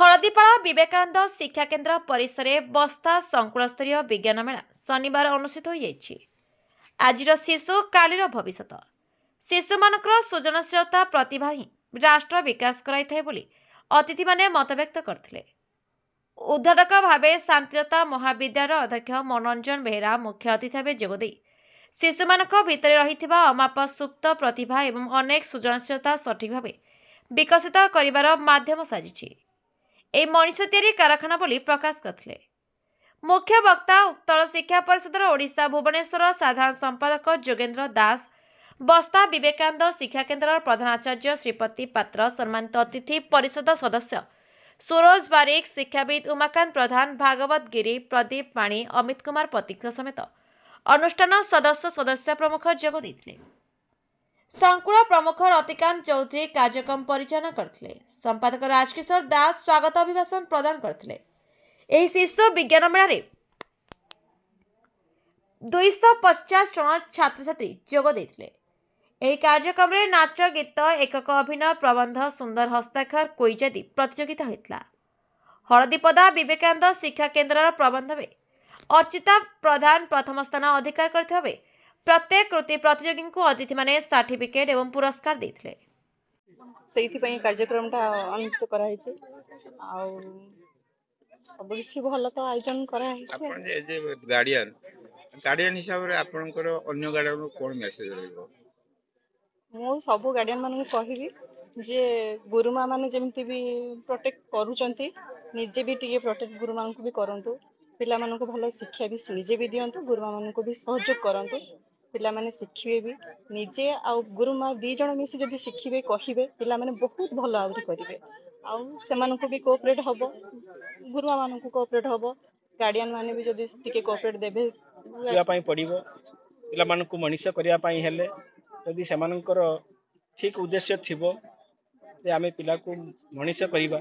हलदीपाड़ा विवेकानंद शिक्षा केन्द्र परिसर में बस्ता संकुलस्तरीय विज्ञान मेला शनिवार अनुष्ठित हो जाइछि। आजिर शिशु कालीर भविष्यत शिशु मानकर सृजनशीलता प्रतिभा ही राष्ट्र विकास कराइଥାଏ बोली अतिथि माने मतव्यक्त करथिले। उद्घाटक भावे शांतिलता महाविद्यालय अध्यक्ष मनोरंजन बेहेरा मुख्य अतिथि भावे जोगदे शिशु मानक भितर रहिथिबा अमाप सुप्त प्रतिभा एवं अनेक सृजनशीलता सठिक भावे विकसित करिवार माध्यम साजिछि। ए मनीष तैयारी कारखाना बोली प्रकाश करथिले। मुख्य वक्ता उत्तल शिक्षा परिषदर ओडिशा भुवनेश्वर साधारण संपादक जोगेन्द्र दास, बस्ता विवेकानंद शिक्षा केन्द्र प्रधानाचार्य श्रीपति पात्र, सम्मानित अतिथि परिषद सदस्य सुरोज बारिक, शिक्षाविद उमाकांत प्रधान, भागवत गिरी, प्रदीप पाणी, अमित कुमार पतिक समेत अनुष्ठान सदस्य प्रमुख जोग देथिले। संकुल प्रमुख रतिकांत चौधरी कार्यक्रम परिचालन करथिले। संपादक राजकिशोर दास स्वागत अभिभाषण प्रदान करथिले। एही शिशु विज्ञान मेला रे 250 जन छात्र छात्री जोग देथिले। एही कार्यक्रम रे नाच, गीत, एकक अभिनय, प्रबंध, सुंदर हस्ताक्षर, क्विज आदि प्रतियोगिता होइतला। हलदीपदा विवेकानंद शिक्षा केन्द्र प्रबंध में अर्चिता प्रधान प्रथम स्थान अधिकार करथिबे प्रत्येक कृति प्रतियोगी को अतिथि माने सर्टिफिकेट एवं पुरस्कार देथिले। सेइथि पई कार्यक्रमटा अनुष्ठित करा हिचे आ सब किछि भलो तो आयोजन करा हिचे। आपण जे गार्डियन हिसाब रे आपनकर अन्य गार्डियन कोन मेसेज रहइबो? मो सब गार्डियन माने कहिबी जे गुरुमा माने जेमति भी प्रोटेक्ट करूचंती निजे भी टिके प्रोटेक्ट गुरुमा को भी करंतु। पिला मानन को भलो शिक्षा भी निजे भी दियंतु, गुरुमा मानन को भी सहयोग करंतु। पिला माने शिखिबे भी निजे आ गुरुमा दी जण मिसी जदी शिखिबे कहिबे पिला माने बहुत भलो आउरी करिवे आ सेमान को भी कोऑपरेट हबो, गुरुमा मानन को कोऑपरेट हबो, गार्डियन माने भी जदी टिके कोऑपरेट देबे पिया पई पडिबो। पिला मानन को मनीष करिया पई हेले जदी सेमानकर ठीक उद्देश्य थिबो जे आमे पिला को मनीष करिबा,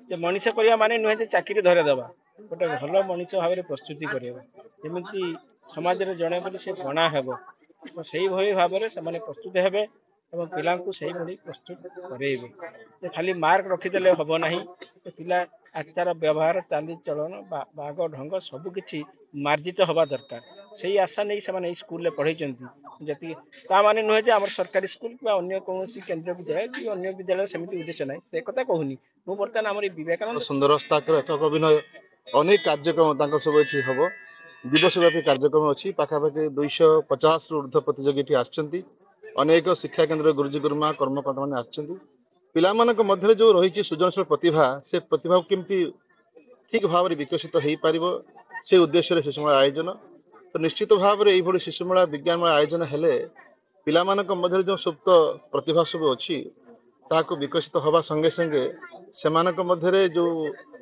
जे मनीष करिया माने नुहे जे चाकरी धरे दबा, गोटे भलो मनीष भाबरे प्रस्तुति करिबा जेमिति समाज रे जणे बोली से गणा हेबो। तो सही भई भाबरे से माने प्रस्तुत हेबे एवं पिला को सही भली प्रस्तुत करेइबे। जे खाली मार्क रखि देले हबो नाही, तो पिला आचार व्यवहार चाली चलन बाग ढंग सब किछि मार्जित हवा दरकार। सही आशा नहीं से स्कूल में पढ़े जति ता माने नुहे जे हमर सरकारी स्कूल बा अन्य कोनोसी केंद्र विद्यालय कि अन्य विद्यालय समिति उद्देश्य नाही, से कथा कहूनी। मु वर्तमान हमर विवेकानंद सुंदर हस्ताक्षर एकक अभिनय अनेक कार्यक्रम तांको सब एठी हबो। दिवस व्यापी कार्यक्रम अछि। पाखापाखि 250 रु ऊर्ध्व प्रतियोगी आछंती। अनेक शिक्षा केन्द्र गुरुजी गुरुमा कर्मकर्ता माने आछंती। पिला मानक मध्य जो रही सृजनशील प्रतिभा, से प्रतिभा केमती ठीक भाव में विकसित हो पारिबो से उद्देश्य शिशु मेला आयोजन। तो निश्चित भाव में यही शिशु मेला विज्ञान मेला आयोजन हेले पिला मानक मध्य जो सुप्त प्रतिभा सब अच्छी ताको विकसित हवा संगे संगे सेमानक मध्य जो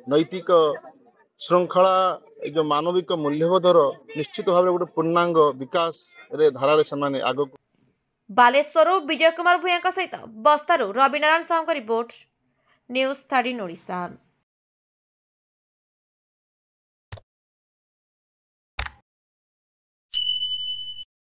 नैतिक श्रृंखला जो मानविक मूल्यबोधर निश्चित भाव गोटे पूर्णांग विकास रे धारा से आग। बालेश्वर विजय कुमार भूया सहित बस्तारू रविनारायण साहू रिपोर्ट, न्यूज 13 ओडिशा।